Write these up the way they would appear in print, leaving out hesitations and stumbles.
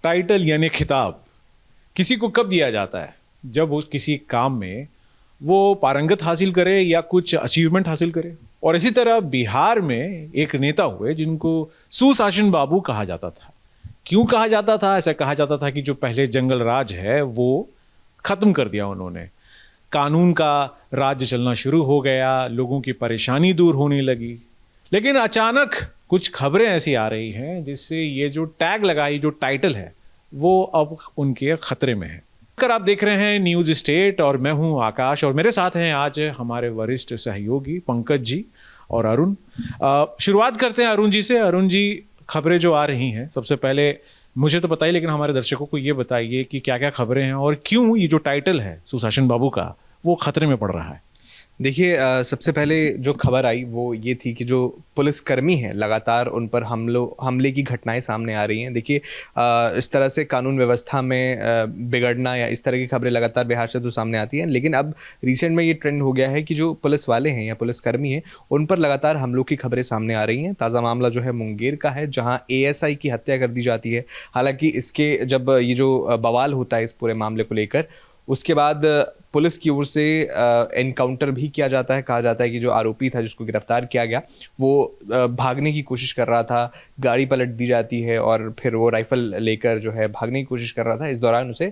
Title यानी खिताब किसी को कब दिया जाता है? जब वो किसी काम में वो पारंगत हासिल करे या कुछ अचीवमेंट हासिल करे। और इसी तरह बिहार में एक नेता हुए जिनको सुशासन बाबू कहा जाता था। क्यों कहा जाता था? ऐसा कहा जाता था कि जो पहले जंगल राज है वो खत्म कर दिया उन्होंने, कानून का राज्य चलना शुरू हो गया, लोगों की परेशानी दूर होने लगी। लेकिन अचानक कुछ खबरें ऐसी आ रही हैं जिससे ये जो टैग लगाई, जो टाइटल है, वो अब उनके खतरे में है। अगर आप देख रहे हैं न्यूज़ स्टेट और मैं हूं आकाश और मेरे साथ हैं आज हमारे वरिष्ठ सहयोगी पंकज जी और अरुण। शुरुआत करते हैं अरुण जी से। अरुण जी, खबरें जो आ रही हैं, सबसे पहले मुझे तो बताइए, लेकिन हमारे दर्शकों को ये बताइए कि क्या क्या खबरें हैं और क्यों ये जो टाइटल है सुशासन बाबू का वो खतरे में पड़ रहा है। देखिए, सबसे पहले जो खबर आई वो ये थी कि जो पुलिसकर्मी हैं लगातार उन पर हमले की घटनाएं सामने आ रही हैं। देखिए, इस तरह से कानून व्यवस्था में बिगड़ना या इस तरह की खबरें लगातार बिहार से तो सामने आती हैं, लेकिन अब रिसेंट में ये ट्रेंड हो गया है कि जो पुलिस वाले हैं या पुलिसकर्मी हैं उन पर लगातार हमलों की खबरें सामने आ रही हैं। ताज़ा मामला जो है मुंगेर का है, जहाँ ASI की हत्या कर दी जाती है। हालांकि इसके जब ये जो बवाल होता है इस पूरे मामले को लेकर, उसके बाद पुलिस की ओर से एनकाउंटर भी किया जाता है। कहा जाता है कि जो आरोपी था जिसको गिरफ्तार किया गया वो भागने की कोशिश कर रहा था, गाड़ी पलट दी जाती है और फिर वो राइफल लेकर जो है भागने की कोशिश कर रहा था। इस दौरान उसे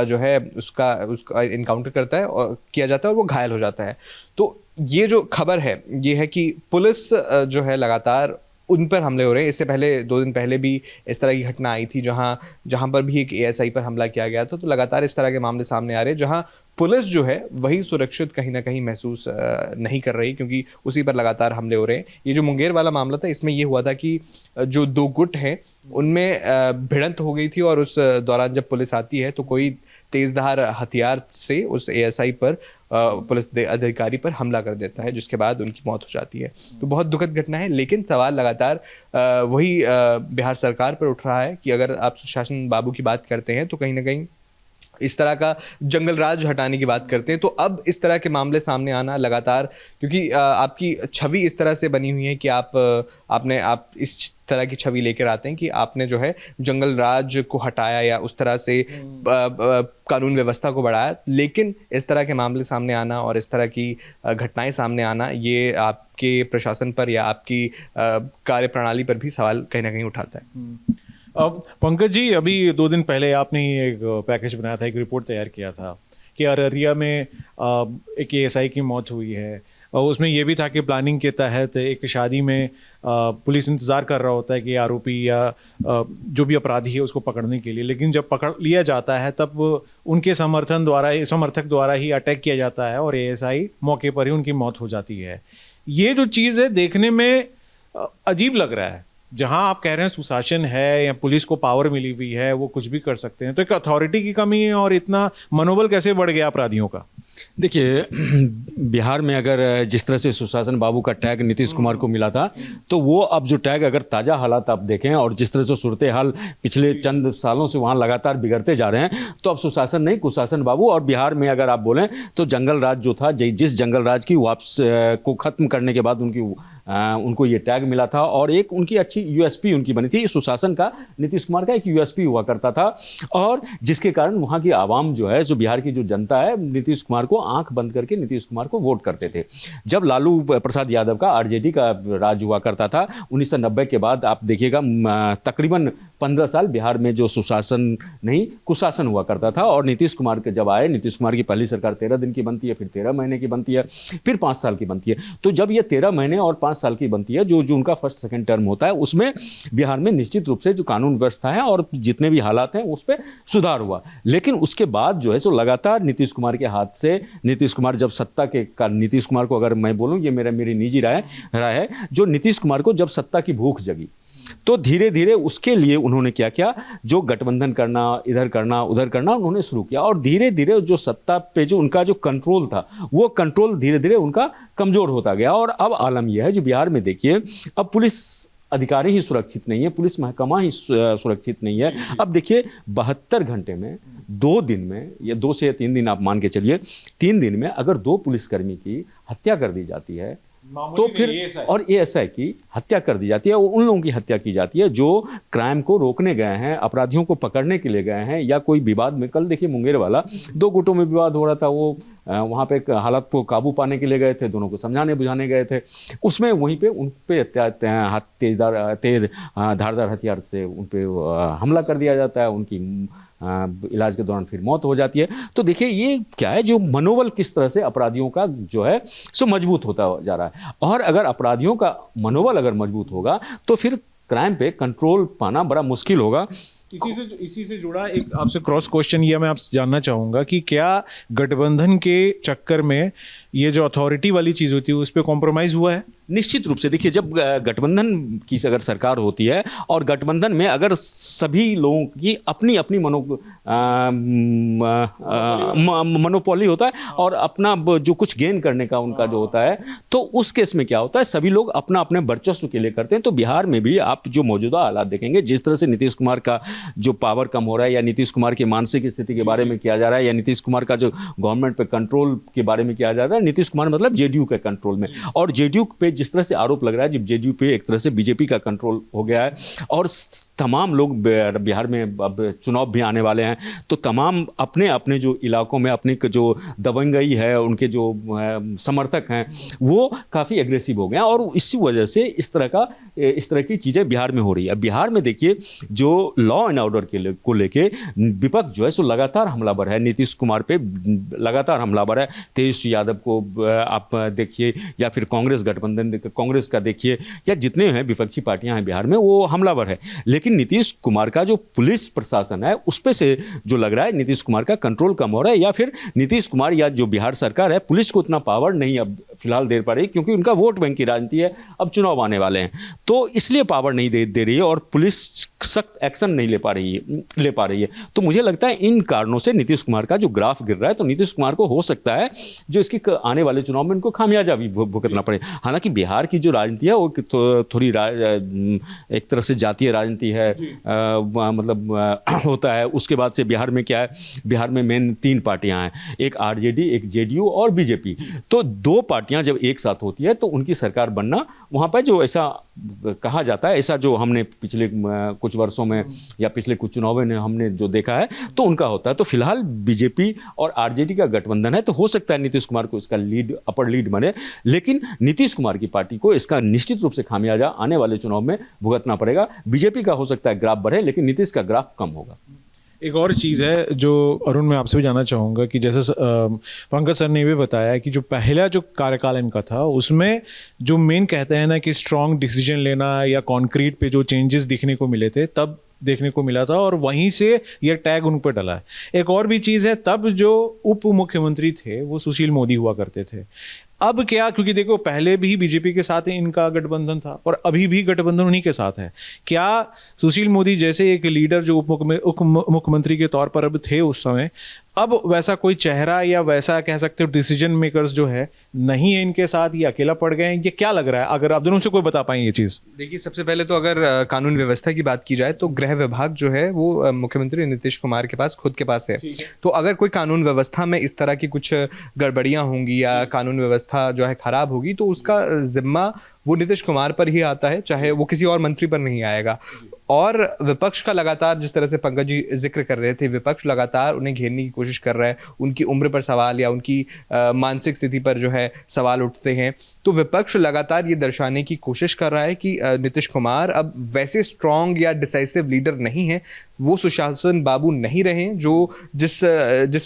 जो है उसका एनकाउंटर करता है और किया जाता है और वो घायल हो जाता है। तो ये जो खबर है ये है कि पुलिस जो है लगातार उन पर हमले हो रहे हैं। इससे पहले 2 दिन पहले भी इस तरह की घटना आई थी जहां पर भी एक ASI पर हमला किया गया था। तो लगातार इस तरह के मामले सामने आ रहे हैं जहां पुलिस जो है वही सुरक्षित कहीं ना कहीं महसूस नहीं कर रही, क्योंकि उसी पर लगातार हमले हो रहे हैं। ये जो मुंगेर वाला मामला था, इसमें ये हुआ था कि जो 2 गुट हैं उनमें भिड़ंत हो गई थी और उस दौरान जब पुलिस आती है तो कोई तेजधार हथियार से उस ASI पर पुलिस अधिकारी पर हमला कर देता है, जिसके बाद उनकी मौत हो जाती है। तो बहुत दुखद घटना है, लेकिन सवाल लगातार वही बिहार सरकार पर उठ रहा है कि अगर आप सुशासन बाबू की बात करते हैं तो कहीं ना कहीं इस तरह का जंगल राज हटाने की बात करते हैं, तो अब इस तरह के मामले सामने आना लगातार, क्योंकि आपकी छवि इस तरह से बनी हुई है कि आप इस तरह की छवि लेकर आते हैं कि आपने जो है जंगल राज को हटाया या उस तरह से कानून व्यवस्था को बढ़ाया। लेकिन इस तरह के मामले सामने आना और इस तरह की घटनाएं सामने आना, ये आपके प्रशासन पर या आपकी कार्यप्रणाली पर भी सवाल कहीं ना कहीं उठाता है। अब पंकज जी, अभी 2 दिन पहले आपने एक पैकेज बनाया था, एक रिपोर्ट तैयार किया था कि अररिया में एक ASI की मौत हुई है और उसमें यह भी था कि प्लानिंग के तहत एक शादी में पुलिस इंतज़ार कर रहा होता है कि आरोपी या जो भी अपराधी है उसको पकड़ने के लिए, लेकिन जब पकड़ लिया जाता है तब उनके समर्थक द्वारा ही अटैक किया जाता है और ASI मौके पर ही उनकी मौत हो जाती है। ये जो चीज़ है देखने में अजीब लग रहा है। जहां आप कह रहे हैं सुशासन है या पुलिस को पावर मिली हुई है, वो कुछ भी कर सकते हैं, तो एक अथॉरिटी की कमी है और इतना मनोबल कैसे बढ़ गया अपराधियों का? देखिए, बिहार में अगर जिस तरह से सुशासन बाबू का टैग नीतीश कुमार को मिला था, तो वो अब जो टैग, अगर ताज़ा हालात आप देखें और जिस तरह से सूरत हाल पिछले चंद सालों से वहाँ लगातार बिगड़ते जा रहे हैं, तो अब सुशासन नहीं, कुशासन बाबू। और बिहार में अगर आप बोलें तो जंगल राज जो था, जिस जंगल राज की वापस को ख़त्म करने के बाद उनको ये टैग मिला था और एक उनकी अच्छी USP उनकी बनी थी। सुशासन का, नीतीश कुमार का एक USP हुआ करता था और जिसके कारण वहाँ की आवाम जो है, जो बिहार की जो जनता है, नीतीश कुमार को आंख बंद करके नीतीश कुमार को वोट करते थे। जब लालू प्रसाद यादव का RJD का राज हुआ करता था 1990 के बाद, आप देखिएगा तकरीबन 15 साल बिहार में जो सुशासन नहीं कुशासन हुआ करता था। और नीतीश कुमार के जब आए, नीतीश कुमार की पहली सरकार 13 दिन की बनती है, फिर 13 महीने की बनती है, फिर 5 साल की बनती है। तो जब ये 13 महीने और 5 साल की बनती है, जो उनका फर्स्ट सेकंड टर्म होता है, उसमें बिहार में निश्चित रूप से जो कानून व्यवस्था है और जितने भी हालात हैं उस पर सुधार हुआ। लेकिन उसके बाद जो है सो लगातार नीतीश कुमार के हाथ से, नीतीश कुमार जब सत्ता के, नीतीश कुमार को अगर मैं बोलूं, ये मेरी निजी राय है, जो नीतीश कुमार को जब सत्ता की भूख जगी तो धीरे धीरे उसके लिए उन्होंने क्या किया, जो गठबंधन करना, इधर करना उधर करना उन्होंने शुरू किया और धीरे धीरे जो सत्ता पे जो उनका जो कंट्रोल था, वो कंट्रोल धीरे धीरे उनका कमजोर होता गया। और अब आलम यह है, जो बिहार में देखिए, अब पुलिस अधिकारी ही सुरक्षित नहीं है, पुलिस महकमा ही सुरक्षित नहीं है। अब देखिए 72 घंटे में, 2 दिन में, या 2 से 3 दिन आप मान के चलिए, 3 दिन में अगर 2 पुलिसकर्मी की हत्या कर दी जाती है, मामूली तो नहीं, फिर ये ऐसा है। और ये ऐसा है कि हत्या कर दी जाती है और उन लोगों की हत्या की जाती है जो क्राइम को रोकने गए हैं, अपराधियों को पकड़ने के लिए गए हैं, या कोई विवाद में, कल देखिए मुंगेर वाला 2 गुटों में विवाद हो रहा था, वो वहाँ पे एक हालत को काबू पाने के लिए गए थे, दोनों को समझाने बुझाने गए थे, उसमें वहीं पे उन पे तेज धारदार हथियार से उन पे हमला कर दिया जाता है, उनकी इलाज के दौरान फिर मौत हो जाती है। तो देखिए ये क्या है, जो मनोबल किस तरह से अपराधियों का जो है सो मजबूत होता जा रहा है, और अगर अपराधियों का मनोबल अगर मजबूत होगा तो फिर क्राइम पे कंट्रोल पाना बड़ा मुश्किल होगा। इसी से जुड़ा एक आपसे क्रॉस क्वेश्चन ये मैं आपसे जानना चाहूंगा कि क्या गठबंधन के चक्कर में ये जो अथॉरिटी वाली चीज होती है उस पर कॉम्प्रोमाइज हुआ है? निश्चित रूप से देखिए, जब गठबंधन की अगर सरकार होती है और गठबंधन में अगर सभी लोगों की अपनी अपनी मोनोपोली होता है और अपना जो कुछ गेन करने का उनका जो होता है, तो उस केस में क्या होता है, सभी लोग अपना अपने वर्चस्व के लिए करते हैं। तो बिहार में भी आप जो मौजूदा हालात देखेंगे, जिस तरह से नीतीश कुमार का जो पावर कम हो रहा है, या नीतीश कुमार की मानसिक स्थिति के बारे में किया जा रहा है, या नीतीश कुमार का जो गवर्नमेंट पे कंट्रोल के बारे में किया जा रहा है, नीतीश कुमार मतलब जेडीयू के कंट्रोल में, और जेडीयू पे जिस तरह से आरोप लग रहा है, जब जेडीयू पे एक तरह से बीजेपी का कंट्रोल हो गया है और तमाम लोग बिहार में अब चुनाव भी आने वाले हैं, तो तमाम अपने अपने जो इलाकों में अपनी जो दबंगई है, उनके जो समर्थक हैं वो काफ़ी एग्रेसिव हो गए हैं, और इसी वजह से इस तरह की चीज़ें बिहार में हो रही है। बिहार में देखिए जो लॉ एंड ऑर्डर को लेके विपक्ष जो है सो लगातार हमलावर है, नीतीश कुमार पे लगातार हमलावर है। तेजस्वी यादव को आप देखिए, या फिर कांग्रेस गठबंधन कांग्रेस का देखिए, या जितने हैं विपक्षी पार्टियां हैं बिहार में, वो हमलावर है। लेकिन नीतीश कुमार का जो पुलिस प्रशासन है उस पे से जो लग रहा है नीतीश कुमार का कंट्रोल कम हो रहा है, या फिर नीतीश कुमार या जो बिहार सरकार है पुलिस को उतना पावर नहीं अब फिलहाल दे पा रही, क्योंकि उनका वोट बैंक की राजनीति है, अब चुनाव आने वाले हैं, तो इसलिए पावर नहीं दे रही है और पुलिस सख्त एक्शन नहीं ले पा रही है। तो मुझे लगता है इन कारणों से नीतीश कुमार का जो ग्राफ गिर रहा है, तो नीतीश कुमार को हो सकता है जो इसकी आने वाले चुनाव में उनको खामियाजा भी भुगतना पड़े। हालांकि बिहार की जो राजनीति है वो थोड़ी एक तरह से जातीय राजनीति है, मतलब होता है। उसके बाद से बिहार में क्या है, बिहार में मेन 3 पार्टियां हैं, एक आरजेडी, एक जेडीयू और बीजेपी। तो 2 पार्टियां जब एक साथ होती है तो उनकी सरकार बनना, वहां पर जो ऐसा कहा जाता है, ऐसा जो हमने पिछले कुछ वर्षों में या पिछले कुछ चुनावों में हमने जो देखा है, तो उनका होता है। तो फिलहाल बीजेपी और आरजेडी का गठबंधन है, तो हो सकता है नीतीश कुमार को इसका अपर लीड बने, लेकिन नीतीश कुमार की पार्टी को इसका निश्चित रूप से खामियाजा आने वाले चुनाव में भुगतना पड़ेगा। बीजेपी का हो सकता है ग्राफ बढ़े, लेकिन नीतीश का ग्राफ कम होगा। एक और चीज़ है जो अरुण मैं आपसे भी जानना चाहूँगा कि जैसे पंकज सर ने भी बताया कि जो पहला जो कार्यकाल इनका था उसमें जो मेन कहते हैं ना कि स्ट्रॉन्ग डिसीजन लेना या कॉन्क्रीट पे जो चेंजेस दिखने को मिले थे तब देखने को मिला था, और वहीं से ये टैग उन पर डला है। एक और भी चीज़ है, तब जो उप मुख्यमंत्री थे वो सुशील मोदी हुआ करते थे। अब क्या, क्योंकि देखो पहले भी बीजेपी के साथ इनका गठबंधन था और अभी भी गठबंधन उन्हीं के साथ है, क्या सुशील मोदी जैसे एक लीडर जो उप मुख्यमंत्री के तौर पर अब थे उस समय, अब वैसा कोई चेहरा या वैसा कह सकते हो डिसीजन मेकर्स जो है नहीं है इनके साथ, ये अकेला पड़ गए हैं, ये क्या लग रहा है? अगर आप दोनों से कोई बता पाएं ये चीज़। देखिए, सबसे पहले तो अगर कानून व्यवस्था की बात की जाए तो गृह विभाग जो है वो मुख्यमंत्री नीतीश कुमार के पास खुद के पास है। तो अगर कोई कानून व्यवस्था में इस तरह की कुछ गड़बड़ियां होंगी या कानून व्यवस्था जो है खराब होगी, तो उसका जिम्मा वो नीतीश कुमार पर ही आता है, चाहे वो किसी और मंत्री पर नहीं आएगा। और विपक्ष का लगातार, जिस तरह से पंकज जी जिक्र कर रहे थे, विपक्ष लगातार उन्हें घेरने की कोशिश कर रहा है, उनकी उम्र पर सवाल या उनकी मानसिक स्थिति पर जो है सवाल उठते हैं। तो विपक्ष लगातार ये दर्शाने की कोशिश कर रहा है कि नीतीश कुमार अब वैसे स्ट्रॉन्ग या डिसाइसिव लीडर नहीं है, वो सुशासन बाबू नहीं रहे जो जिस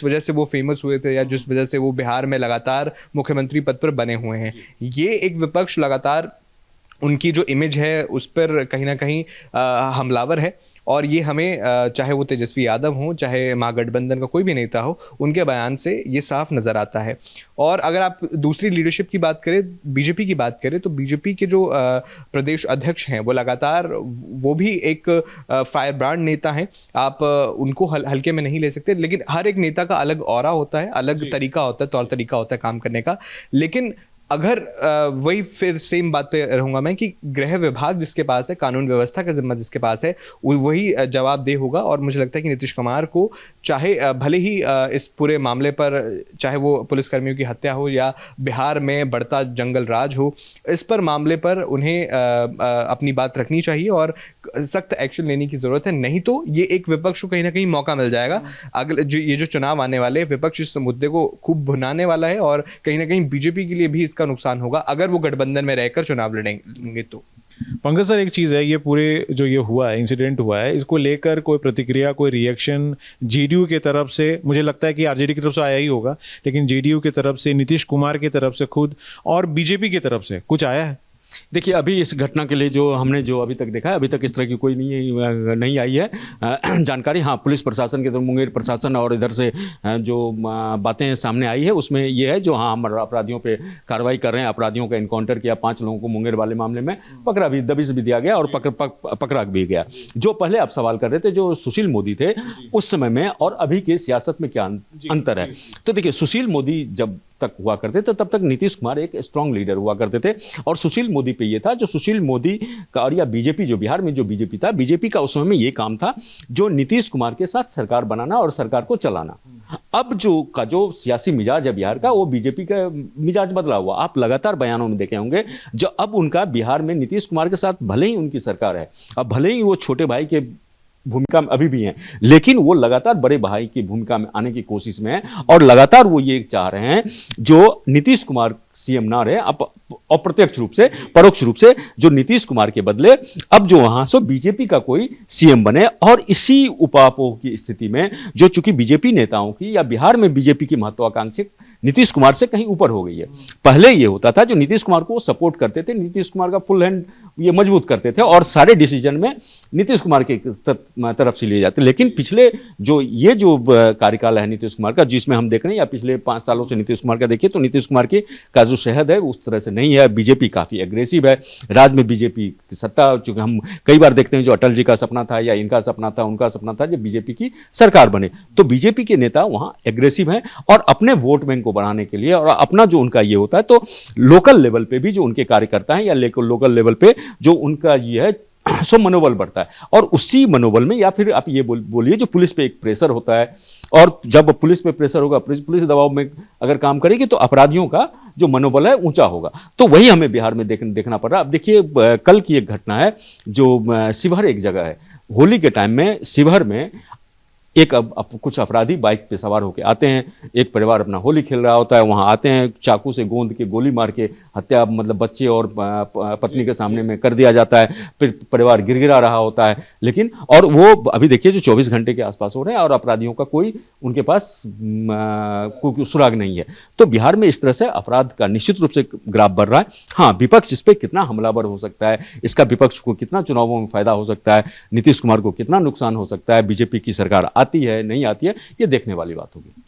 वजह से वो फेमस हुए थे या जिस वजह से वो बिहार में लगातार मुख्यमंत्री पद पर बने हुए हैं। ये एक विपक्ष लगातार उनकी जो इमेज है उस पर कहीं ना कहीं हमलावर है, और ये हमें चाहे वो तेजस्वी यादव हो, चाहे महागठबंधन का कोई भी नेता हो, उनके बयान से ये साफ नज़र आता है। और अगर आप दूसरी लीडरशिप की बात करें, बीजेपी की बात करें, तो बीजेपी के जो प्रदेश अध्यक्ष हैं वो लगातार, वो भी एक फायर ब्रांड नेता हैं, आप उनको हल्के में नहीं ले सकते। लेकिन हर एक नेता का अलग ऑरा होता है, अलग तरीका होता है, तौर तरीका होता है काम करने का। लेकिन अगर वही फिर सेम बात पे रहूंगा मैं कि गृह विभाग जिसके पास है, कानून व्यवस्था का जिम्मा जिसके पास है, वही जवाबदेह होगा। और मुझे लगता है कि नीतीश कुमार को चाहे भले ही इस पूरे मामले पर, चाहे वो पुलिसकर्मियों की हत्या हो या बिहार में बढ़ता जंगल राज हो, इस पर मामले पर उन्हें अपनी बात रखनी चाहिए और सख्त एक्शन लेने की जरूरत है। नहीं तो ये एक विपक्ष को कहीं ना कहीं मौका मिल जाएगा। अगले जो चुनाव आने वाले, विपक्ष इस मुद्दे को खूब भुनाने वाला है और कहीं ना कहीं बीजेपी के लिए भी इसका नुकसान होगा अगर वो गठबंधन में रहकर चुनाव लड़ेंगे तो। पंकज सर, एक चीज़ है, ये पूरे जो ये हुआ है, इंसिडेंट हुआ है, इसको लेकर कोई प्रतिक्रिया, कोई रिएक्शन जेडीयू की तरफ से, मुझे लगता है कि आरजेडी की तरफ से आया ही होगा, लेकिन जेडीयू की तरफ से, नीतीश कुमार की तरफ से खुद और बीजेपी की तरफ से कुछ आया है? देखिए, अभी इस घटना के लिए जो हमने जो अभी तक देखा है, अभी तक इस तरह की कोई नहीं आई है जानकारी। हाँ, पुलिस प्रशासन के तरफ, मुंगेर प्रशासन और इधर से जो बातें सामने आई है उसमें ये है, जो हाँ हम अपराधियों पे कार्रवाई कर रहे हैं, अपराधियों का इनकाउंटर किया, 5 लोगों को मुंगेर वाले मामले में पकड़ा भी, दबिश भी दिया गया और पकड़ा भी गया। जो पहले आप सवाल कर रहे थे, जो सुशील मोदी थे उस समय में और अभी की सियासत में क्या अंतर है, तो देखिए, सुशील मोदी जब तक हुआ करते थे तब तक नीतीश कुमार एक स्ट्रांग लीडर हुआ करते थे। और सुशील मोदी पे ये था, जो सुशील मोदी का और या बीजेपी, जो बिहार में जो बीजेपी था, बीजेपी का उस समय में ये काम था जो नीतीश कुमार के साथ सरकार बनाना और सरकार को चलाना। अब जो सियासी मिजाज है बिहार का, वो बीजेपी का मिजाज बदला हुआ। आप लगातार बयानों में देखे होंगे, जो अब उनका बिहार में नीतीश कुमार के साथ भले ही उनकी सरकार है, अब भले ही वो छोटे भाई के भूमिका में अभी भी हैं, लेकिन वो लगातार बड़े भाई की भूमिका में आने की कोशिश में है और लगातार वो ये चाह रहे हैं जो नीतीश कुमार सीएम ना रहे, अप्रत्यक्ष रूप से, परोक्ष रूप से, जो नीतीश कुमार के बदले अब जो वहां से बीजेपी का कोई सीएम बने। और इसी उपापोह की स्थिति में, जो चूंकि बीजेपी नेताओं की या बिहार में बीजेपी की महत्वाकांक्षी नीतीश कुमार से कहीं ऊपर हो गई है। पहले ये होता था, जो नीतीश कुमार को सपोर्ट करते थे, नीतीश कुमार का फुल हैंड ये मजबूत करते थे और सारे डिसीजन में नीतीश कुमार की तरफ से लिए जाते। लेकिन पिछले जो कार्यकाल है नीतीश कुमार का, जिसमें हम देख रहे हैं, या पिछले 5 सालों से नीतीश कुमार का देखिए, तो नीतीश कुमार की का जो शहद है उस तरह से नहीं है। बीजेपी काफी एग्रेसिव है, राज्य में बीजेपी की सत्ता, चूंकि हम कई बार देखते हैं जो अटल जी का सपना था या इनका सपना था, उनका सपना था जब बीजेपी की सरकार बने, तो बीजेपी के नेता वहां एग्रेसिव हैं और अपने वोट बैंक को बढ़ाने के लिए और अपना जो उनका ये होता है, तो लोकल लेवल पे भी जो उनके कार्यकर्ता हैं या लोकल लेवल पे जो उनका ये है, सो मनोबल बढ़ता है। और उसी मनोबल में, या फिर आप ये बोलिए, जो पुलिस पे एक प्रेशर होता है, और जब पुलिस पे प्रेशर होगा, पुलिस दबाव में अगर काम करेगी तो अपराधियों का जो मनोबल है ऊंचा होगा। तो वही हमें बिहार में देखना पड़ रहा है। अब देखिए, कल की एक घटना है, जो शिवहर एक जगह है, होली के टाइम में शिवहर में एक कुछ अपराधी बाइक पे सवार होकर आते हैं, एक परिवार अपना होली खेल रहा होता है, वहां आते हैं, चाकू से गोंद के गोली मार के हत्या, मतलब बच्चे और पत्नी के सामने में कर दिया जाता है। फिर परिवार गिरगिरा रहा होता है, लेकिन और वो अभी देखिए जो 24 घंटे के आसपास हो रहे हैं और अपराधियों का कोई उनके पास कोई सुराग नहीं है। तो बिहार में इस तरह से अपराध का निश्चित रूप से ग्राफ बढ़ रहा है। हाँ, विपक्ष इस पर कितना हमलावर हो सकता है, इसका विपक्ष को कितना चुनावों में फायदा हो सकता है, नीतीश कुमार को कितना नुकसान हो सकता है, बीजेपी की सरकार आती है नहीं आती है, ये देखने वाली बात होगी।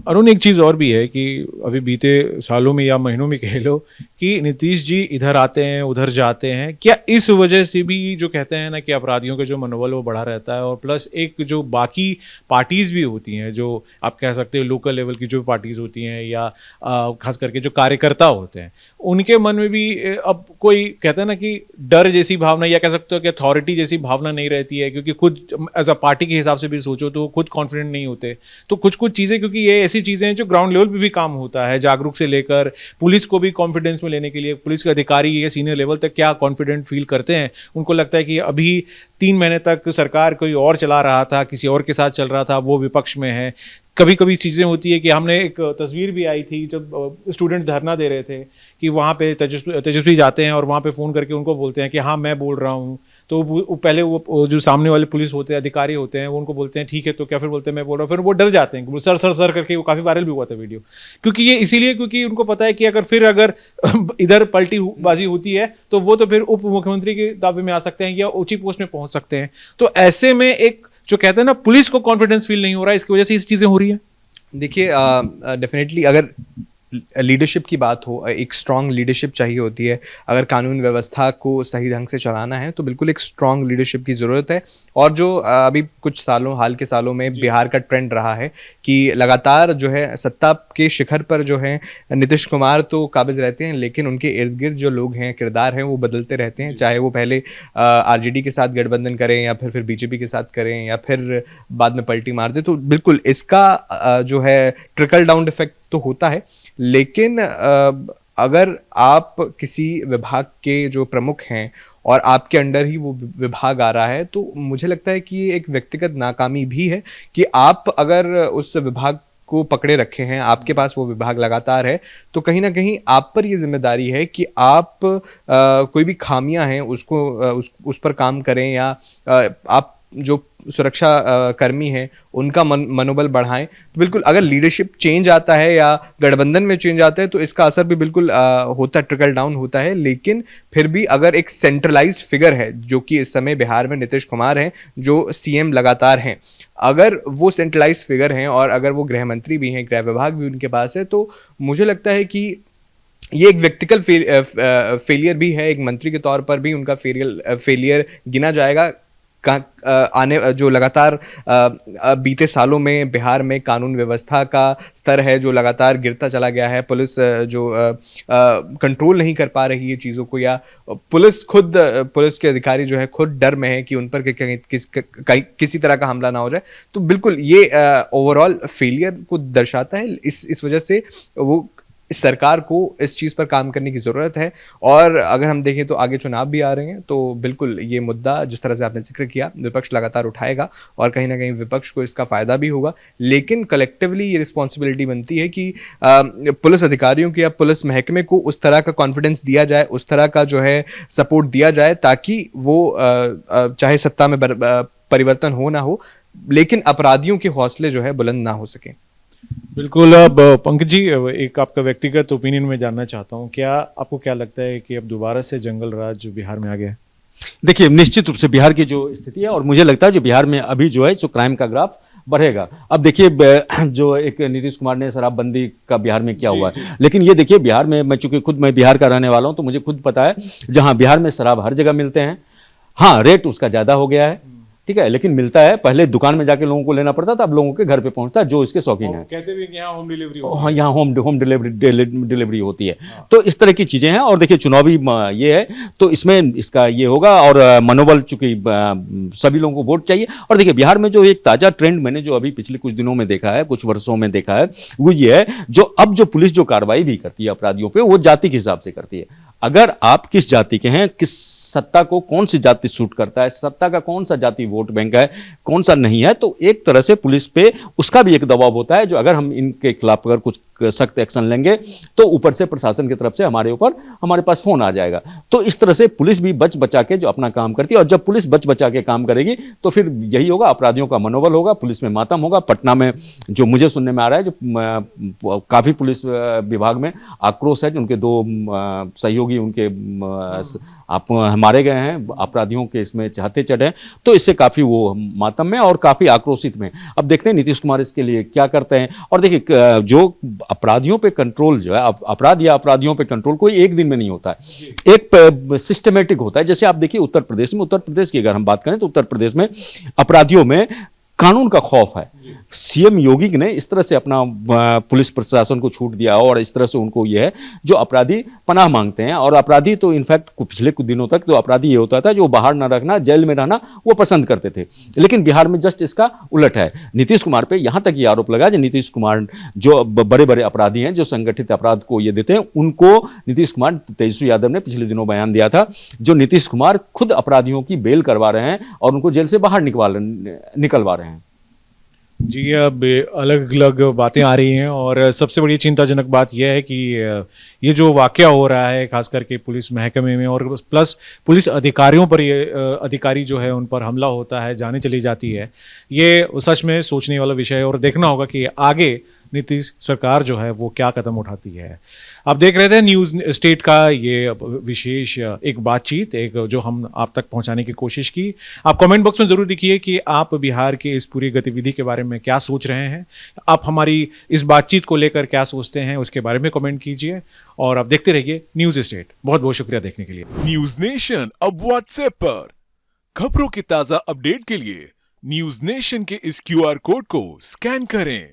अरुण, एक चीज़ और भी है कि अभी बीते सालों में या महीनों में कह लो कि नीतीश जी इधर आते हैं उधर जाते हैं, क्या इस वजह से भी जो कहते हैं ना कि अपराधियों का जो मनोबल वो बढ़ा रहता है, और प्लस एक जो बाकी पार्टीज़ भी होती हैं, जो आप कह सकते हो लोकल लेवल की जो पार्टीज़ होती हैं या खास करके जो कार्यकर्ता होते हैं, उनके मन में भी अब कोई कहते हैं ना कि डर जैसी भावना, या कह सकते हो कि अथॉरिटी जैसी भावना नहीं रहती है, क्योंकि खुद एज अ पार्टी के हिसाब से भी सोचो तो खुद कॉन्फिडेंट नहीं होते। तो कुछ चीज़ें, क्योंकि ये ऐसी चीज़ें हैं जो ग्राउंड लेवल पे भी काम होता है, जागरूक से लेकर पुलिस को भी कॉन्फिडेंस में लेने के लिए, पुलिस के अधिकारी ये सीनियर लेवल तक क्या कॉन्फिडेंट फील करते हैं, उनको लगता है कि अभी 3 महीने तक सरकार कोई और चला रहा था, किसी और के साथ चल रहा था, वो विपक्ष में है। कभी कभी चीज़ें होती है कि हमने एक तस्वीर भी आई थी जब स्टूडेंट धरना दे रहे थे कि वहाँ पे तेजस्वी जाते हैं और वहाँ पे फ़ोन करके उनको बोलते हैं कि हाँ मैं बोल रहा हूँ, तो पहले वो जो सामने वाले पुलिस होते हैं, अधिकारी होते हैं, वो उनको बोलते हैं ठीक है, तो क्या फिर बोलते हैं मैं बोल रहा हूँ, फिर वो डर जाते हैं, सर सर सर करके, वो काफ़ी वायरल भी हुआ था वीडियो। क्योंकि ये इसीलिए क्योंकि उनको पता है कि अगर इधर पलटी बाजी होती है तो वो तो फिर उप मुख्यमंत्री के दावे में आ सकते हैं या ऊंची पोस्ट में पहुंच सकते हैं। तो ऐसे में एक जो कहते हैं ना पुलिस को कॉन्फिडेंस फील नहीं हो रहा है, इसकी वजह से इस चीज़ें हो रही है। देखिए, डेफिनेटली अगर लीडरशिप की बात हो, एक स्ट्रांग लीडरशिप चाहिए होती है। अगर कानून व्यवस्था को सही ढंग से चलाना है तो बिल्कुल एक स्ट्रांग लीडरशिप की ज़रूरत है। और जो अभी कुछ सालों हाल के सालों में बिहार का ट्रेंड रहा है कि लगातार जो है सत्ता के शिखर पर जो है नीतीश कुमार तो काबिज रहते हैं, लेकिन उनके इर्द गिर्द जो लोग हैं, किरदार हैं, वो बदलते रहते हैं। चाहे वो पहले आरजेडी के साथ गठबंधन करें या फिर बीजेपी के साथ करें या फिर बाद में पलटी मार दे, तो बिल्कुल इसका जो है ट्रिकल डाउन इफेक्ट तो होता है। लेकिन अगर आप किसी विभाग के जो प्रमुख हैं और आपके अंडर ही वो विभाग आ रहा है, तो मुझे लगता है कि ये एक व्यक्तिगत नाकामी भी है कि आप अगर उस विभाग को पकड़े रखे हैं, आपके पास वो विभाग लगातार है, तो कहीं ना कहीं आप पर ये जिम्मेदारी है कि आप कोई भी खामियां हैं उसको उस पर काम करें, या आप जो सुरक्षा कर्मी हैं उनका मनोबल बढ़ाएं। तो बिल्कुल अगर लीडरशिप चेंज आता है या गठबंधन में चेंज आता है तो इसका असर भी बिल्कुल होता है, ट्रिकल डाउन होता है। लेकिन फिर भी अगर एक सेंट्रलाइज्ड फिगर है, जो कि इस समय बिहार में नीतीश कुमार हैं, जो सीएम लगातार हैं, अगर वो सेंट्रलाइज्ड फिगर हैं और अगर वो गृह मंत्री भी हैं, गृह विभाग भी उनके पास है, तो मुझे लगता है कि ये एक व्यक्तिगत फेलियर भी है। एक मंत्री के तौर पर भी उनका फेलियर गिना जाएगा। आने जो लगातार बीते सालों में बिहार में कानून व्यवस्था का स्तर है जो लगातार गिरता चला गया है। पुलिस जो कंट्रोल नहीं कर पा रही है चीज़ों को, या पुलिस के अधिकारी जो है खुद डर में है कि उन पर किसी तरह का हमला ना हो जाए। तो बिल्कुल ये ओवरऑल फेलियर को दर्शाता है। इस वजह से वो इस सरकार को इस चीज़ पर काम करने की ज़रूरत है। और अगर हम देखें तो आगे चुनाव भी आ रहे हैं, तो बिल्कुल ये मुद्दा जिस तरह से आपने जिक्र किया विपक्ष लगातार उठाएगा और कहीं ना कहीं विपक्ष को इसका फ़ायदा भी होगा। लेकिन कलेक्टिवली ये रिस्पॉन्सिबिलिटी बनती है कि पुलिस अधिकारियों को या पुलिस महकमे को उस तरह का कॉन्फिडेंस दिया जाए, उस तरह का जो है सपोर्ट दिया जाए, ताकि वो चाहे सत्ता में परिवर्तन हो ना हो, लेकिन अपराधियों के हौसले जो है बुलंद ना हो सके। बिल्कुल। अब पंकज जी, एक आपका व्यक्तिगत ओपिनियन में जानना चाहता हूँ, क्या आपको क्या लगता है कि अब दोबारा से जंगल राज बिहार में आ गया है? देखिए, निश्चित रूप से बिहार की जो स्थिति है, और मुझे लगता है जो बिहार में अभी जो है जो क्राइम का ग्राफ बढ़ेगा। अब देखिए, जो एक नीतीश कुमार ने शराबबंदी का बिहार में क्या हुआ है, लेकिन ये देखिए बिहार में, मैं बिहार का रहने वाला हूँ तो मुझे खुद पता है, जहाँ बिहार में शराब हर जगह मिलते हैं। हाँ, रेट उसका ज़्यादा हो गया है, ठीक है, लेकिन मिलता है। पहले दुकान में जाके लोगों को लेना पड़ता था, अब लोगों के घर पे पहुंचता है जो इसके शौकीन है। कहते भी कि यहाँ होम डिलीवरी, हाँ, यहाँ होम डिलीवरी होती है। तो इस तरह की चीज़ें हैं। और देखिए, चुनावी ये है तो इसमें इसका ये होगा। और मनोबल, चूंकि सभी लोगों को वोट चाहिए। और देखिए, बिहार में जो एक ताज़ा ट्रेंड मैंने जो अभी पिछले कुछ दिनों में देखा है, कुछ वर्षों में देखा है, वो ये है, जो पुलिस जो कार्रवाई भी करती है अपराधियों पर, वो जाति के हिसाब से करती है। अगर आप किस जाति के हैं, किस सत्ता को कौन सी जाति सूट करता है, सत्ता का कौन सा जाति वोट बैंक है, कौन सा नहीं है, तो एक तरह से पुलिस पे उसका भी एक दबाव होता है, जो अगर हम इनके खिलाफ अगर कुछ सख्त एक्शन लेंगे तो ऊपर से प्रशासन की तरफ से हमारे पास फोन आ जाएगा। तो इस तरह से पुलिस भी बच बचा के जो अपना काम करती है, और जब पुलिस बच बचा के काम करेगी तो फिर यही होगा, अपराधियों का मनोबल होगा, पुलिस में मातम होगा। पटना में जो मुझे सुनने में आ रहा है, जो काफ़ी पुलिस विभाग में आक्रोश है, जो उनके 2 सहयोगी उनके आप मारे गए हैं अपराधियों के इसमें चाहते चढ़े, तो इससे काफ़ी वो मातम में और काफ़ी आक्रोशित में। अब देखते हैं नीतीश कुमार इसके लिए क्या करते हैं। और देखिए, जो अपराधियों पे कंट्रोल जो है, अपराध या अपराधियों पे कंट्रोल कोई एक दिन में नहीं होता है, एक सिस्टमेटिक होता है। जैसे आप देखिए उत्तर प्रदेश की अगर हम बात करें तो उत्तर प्रदेश में अपराधियों में कानून का खौफ है। सीएम योगी ने इस तरह से अपना पुलिस प्रशासन को छूट दिया, और इस तरह से उनको यह है, जो अपराधी पनाह मांगते हैं, और अपराधी तो इनफैक्ट पिछले कुछ दिनों तक तो अपराधी ये होता था जो बाहर ना रखना, जेल में रहना वो पसंद करते थे। लेकिन बिहार में जस्ट इसका उलट है। नीतीश कुमार पे यहाँ तक ये आरोप लगा कि नीतीश कुमार जो बड़े बड़े अपराधी हैं, जो संगठित अपराध को ये देते हैं, उनको नीतीश कुमार, तेजस्वी यादव ने पिछले दिनों बयान दिया था, जो नीतीश कुमार खुद अपराधियों की बेल करवा रहे हैं और उनको जेल से बाहर निकलवा रहे हैं। जी, अब अलग अलग बातें आ रही हैं, और सबसे बड़ी चिंताजनक बात यह है कि ये जो वाकया हो रहा है खास करके पुलिस महकमे में, और प्लस पुलिस अधिकारियों पर, ये अधिकारी जो है उन पर हमला होता है, जाने चली जाती है, ये सच में सोचने वाला विषय है। और देखना होगा कि आगे नीतीश सरकार जो है वो क्या कदम उठाती है। आप देख रहे थे न्यूज़ स्टेट का ये विशेष एक बातचीत एक जो हम आप तक पहुंचाने की कोशिश की। आप कमेंट बॉक्स में ज़रूर लिखिए कि आप बिहार के इस पूरी गतिविधि के बारे में क्या सोच रहे हैं, आप हमारी इस बातचीत को लेकर क्या सोचते हैं उसके बारे में कमेंट कीजिए और आप देखते रहिए न्यूज़ स्टेट। बहुत बहुत शुक्रिया देखने के लिए। न्यूज नेशन अब व्हाट्सएप पर खबरों की ताजा अपडेट के लिए न्यूज नेशन के इस क्यूआर कोड को स्कैन करें।